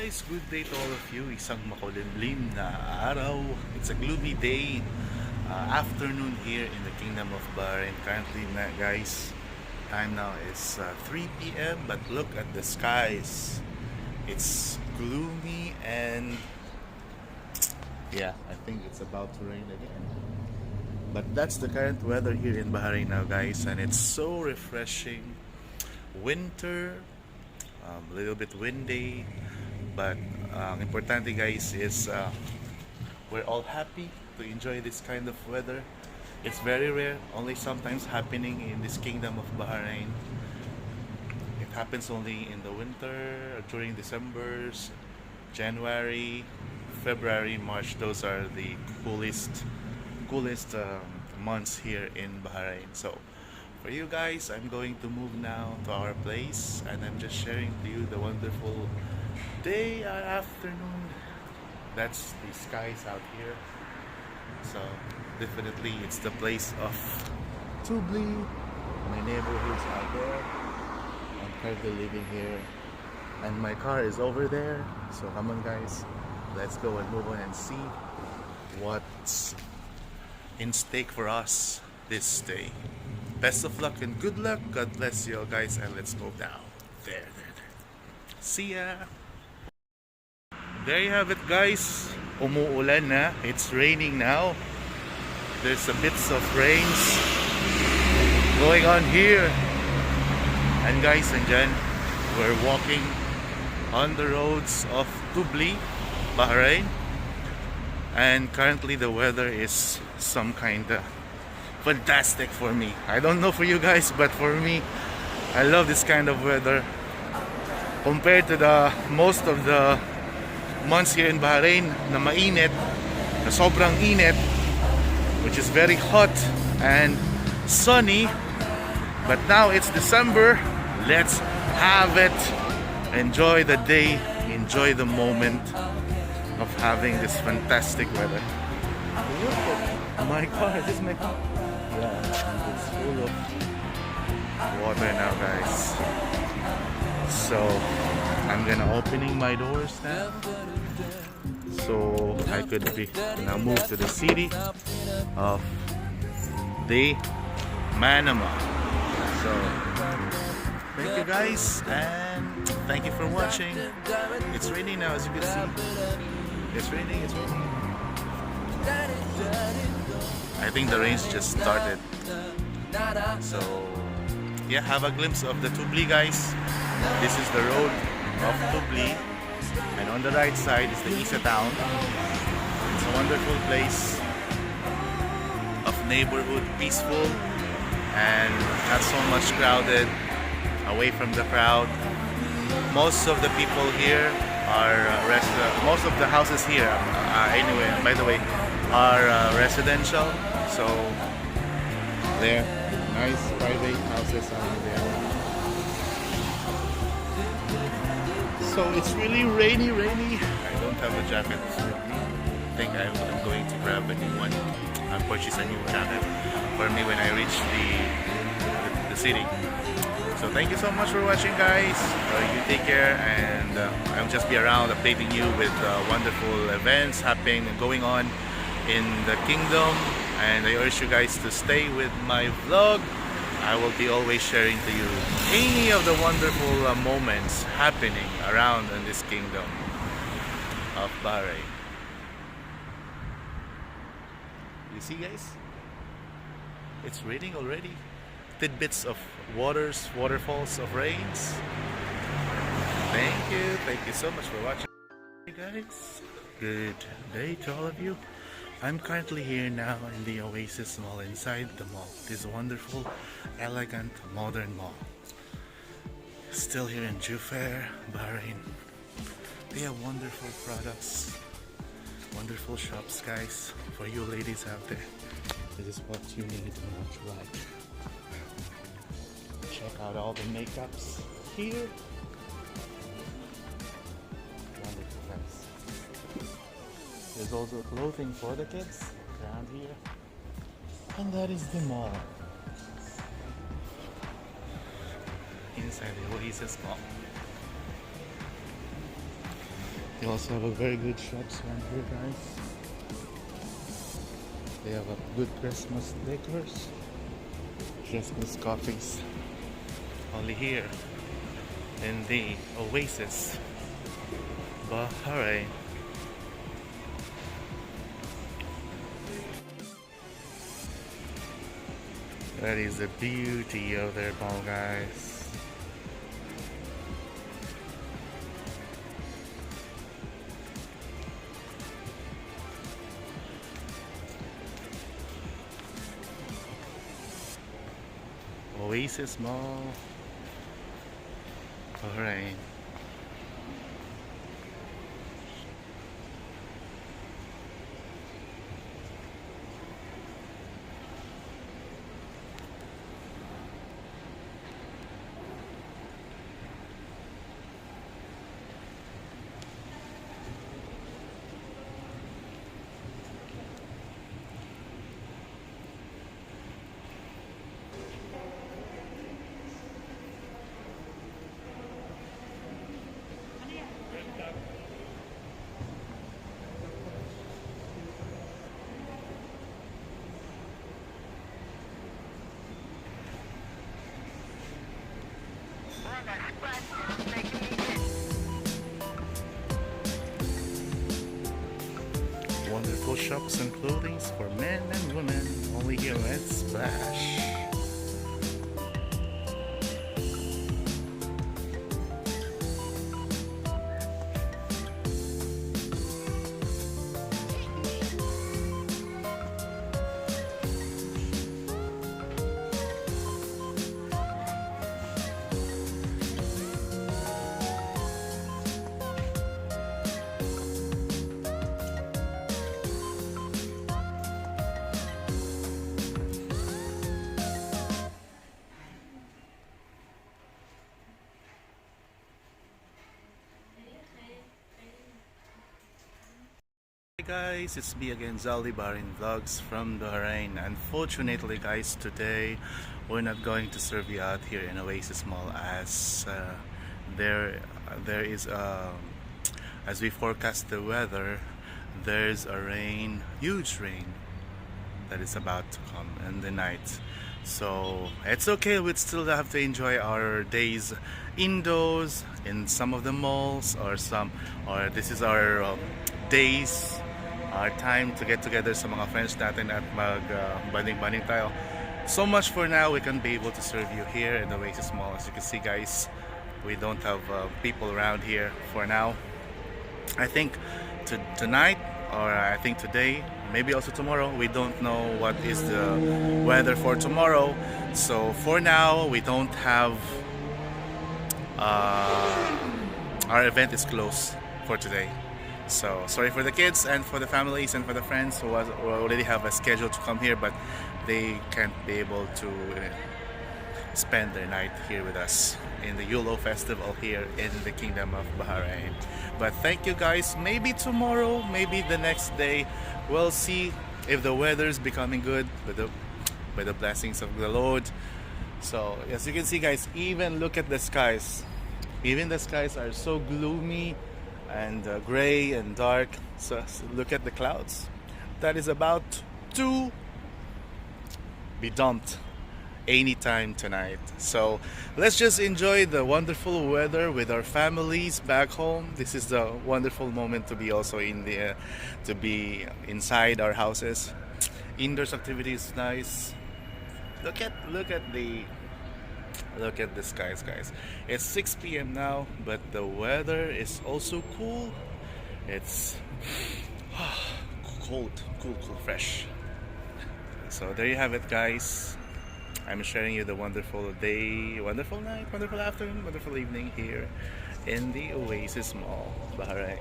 guys, good day to all of you. Isang makulimlim na araw. It's a gloomy day, afternoon here in the Kingdom of Bahrain. Currently guys, time now is 3 p.m. but look at the skies. It's gloomy and yeah, I think it's about to rain again. But that's the current weather here in Bahrain now guys, and it's so refreshing. Winter, a little bit windy, but importante guys is we're all happy to enjoy this kind of weather. It's very rare, only sometimes happening in this Kingdom of Bahrain. It happens only in the winter, during December's, January, February, March. Those are the coolest months here in Bahrain. So for you guys, I'm going to move now to our place, and I'm just sharing to you the wonderful day or afternoon. That's the skies out here. So definitely it's the place of Tubli. My neighborhood's out there. I'm currently living here, and my car is over there. So come on guys, let's go and move on and see what's in stake for us this day. Best of luck and good luck. God bless you all guys, and let's move now. There. See ya. There you have it guys. Umuulan na. It's raining now. There's a bits of rains going on here. And guys, andyan, we're walking on the roads of Tubli, Bahrain. And currently the weather is some kinda fantastic for me. I don't know for you guys, but for me, I love this kind of weather compared to the most of the months here in Bahrain na mainit, na sobrang init, which is very hot and sunny. But now it's December. Let's have it. Enjoy the day, enjoy the moment of having this fantastic weather. My car, this is my car. Yeah, it's full of water now guys. So I'm gonna opening my doors now, so I could be now move to the city of the Manama. So thank you guys, and thank you for watching. It's raining now, as you can see. It's raining. I think the rains just started. So yeah, have a glimpse of the Tubli guys. This is the road of Tubli, and on the right side is the Isa town. It's a wonderful place of neighborhood, peaceful and not so much crowded, away from the crowd. Most of the people here are most of the houses here anyway, by the way, are residential. So there, nice private houses over there. So it's really rainy. I don't have a jacket with me. I think I'm going to grab a new one. I'll purchase a new jacket for me when I reach the city. So thank you so much for watching guys. You take care, and I'll just be around updating you with wonderful events happening and going on in the kingdom. And I urge you guys to stay with my vlog. I will be always sharing to you any of the wonderful moments happening around in this kingdom of Bahrain. You see guys? It's raining already. Tidbits of waterfalls of rains. Thank you so much for watching guys. Good day to all of you. I'm currently here now in the Oasis Mall, inside the mall. This wonderful, elegant, modern mall. Still here in Jufair, Bahrain. They have wonderful products, wonderful shops guys, for you ladies out there. This is what you need to know to like. Check out all the makeups here. Wonderful guys. There's also clothing for the kids around here. And that is the mall. Inside the Oasis Mall. They also have a very good shops around here, guys. They have a good Christmas decors, Christmas coffees. Only here in the Oasis, Bahrain. That is the beauty of their mall, guys. Oasis Mall, Bahrain. Wonderful shops and clothing for men and women, only here at Splash. Hey guys, it's me again, Zali Bahrain Vlogs from Bahrain. Unfortunately guys, today we're not going to serve you out here in Oasis Mall as there is as we forecast the weather, there's a huge rain that is about to come in the night. So it's okay, we'd still have to enjoy our days indoors in some of the malls, or this is our days, our time to get together sa mga friends natin at banding-banding tayo. So much for now, we can be able to serve you here in the Oasis Mall. As you can see guys, we don't have people around here for now. I think tonight, or I think today, maybe also tomorrow, we don't know what is the weather for tomorrow. So for now, we don't have our event is closed for today. So sorry for the kids and for the families and for the friends who already have a schedule to come here, but they can't be able to spend their night here with us in the Yulo festival here in the Kingdom of Bahrain. But thank you guys. Maybe tomorrow, maybe the next day, we'll see if the weather's becoming good by the blessings of the Lord. So as you can see guys, even look at the skies. Even the skies are so gloomy and gray and dark. So look at the clouds. That is about to be dumped anytime tonight. So let's just enjoy the wonderful weather with our families back home. This is the wonderful moment to be also to be inside our houses. Indoors activity is nice. Look at the skies, guys. It's 6 p.m. now, but the weather is also cool. It's cool, fresh. So there you have it, guys. I'm sharing you the wonderful day, wonderful night, wonderful afternoon, wonderful evening here in the Oasis Mall, Bahrain.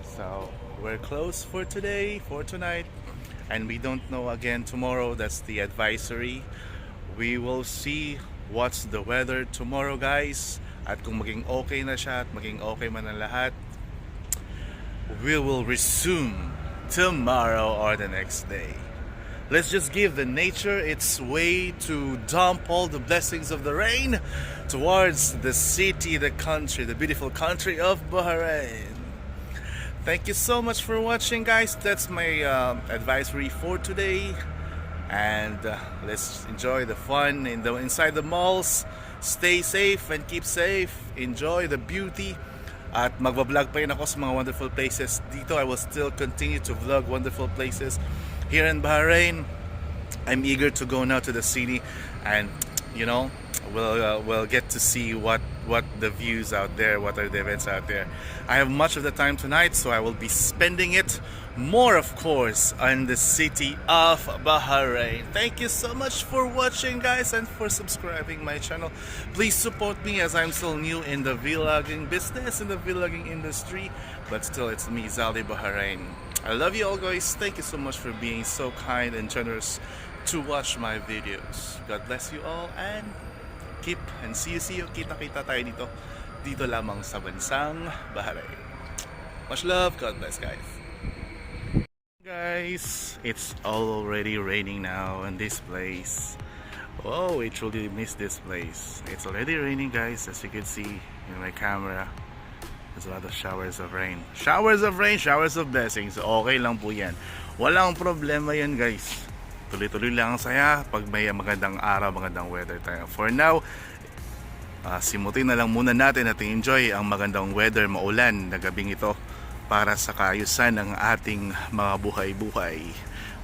So we're closed for today, for tonight, and we don't know again tomorrow. That's the advisory. We will see what's the weather tomorrow, guys. At kung maging okay na siya at maging okay man ang lahat, we will resume tomorrow or the next day. Let's just give the nature its way to dump all the blessings of the rain towards the city, the country, the beautiful country of Bahrain. Thank you so much for watching, guys. That's my advisory for today. And let's enjoy the fun inside the malls. Stay safe and keep safe. Enjoy the beauty. At magbablog pa rin ako sa mga wonderful places dito. I will still continue to vlog wonderful places here in Bahrain. I'm eager to go now to the city, and you know, we'll get to see what the views out there, what are the events out there. I have much of the time tonight, so I will be spending it more, of course, in the city of Bahrain. Thank you so much for watching, guys, and for subscribing my channel. Please support me, as I'm still new in the vlogging business, in the vlogging industry, but still, it's me, Zali Bahrain. I love you all, guys. Thank you so much for being so kind and generous to watch my videos. God bless you all, and keep and see you. Kita-kita tayo dito lamang sa bansang Bahrain. Much love. God bless, guys. Guys, it's already raining now in this place. Oh, I truly miss this place. It's already raining, guys, as you can see in my camera. There's a lot of showers of rain. Showers of rain, showers of blessings. Okay lang po yan. Walang problema yan, guys. Tuloy-tuloy lang ang saya pag may magandang araw, magandang weather tayo. For now, simutin na lang muna natin at enjoy ang magandang weather, maulan na gabing ito para sa kaayusan ng ating mga buhay-buhay.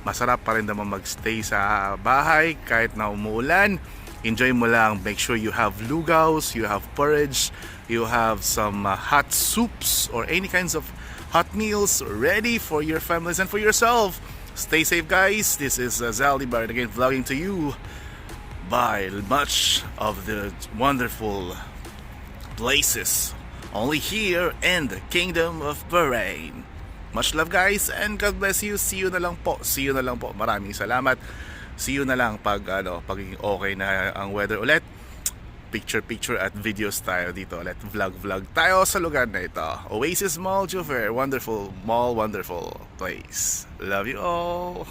Masarap pa rin naman magstay sa bahay kahit na umuulan. Enjoy mo lang. Make sure you have lugaws, you have porridge, you have some hot soups or any kinds of hot meals ready for your families and for yourself. Stay safe, guys. This is Zali Bahrain again, vlogging to you by much of the wonderful places only here in the Kingdom of Bahrain. Much love, guys, and God bless you. See you na lang po. See you na lang po. Maraming salamat. See you na lang pag okay na ang weather ulit. Picture at videos tayo dito ulit. Vlog tayo sa lugar na ito. Oasis Mall, Juver. Wonderful mall, wonderful place. Love you all.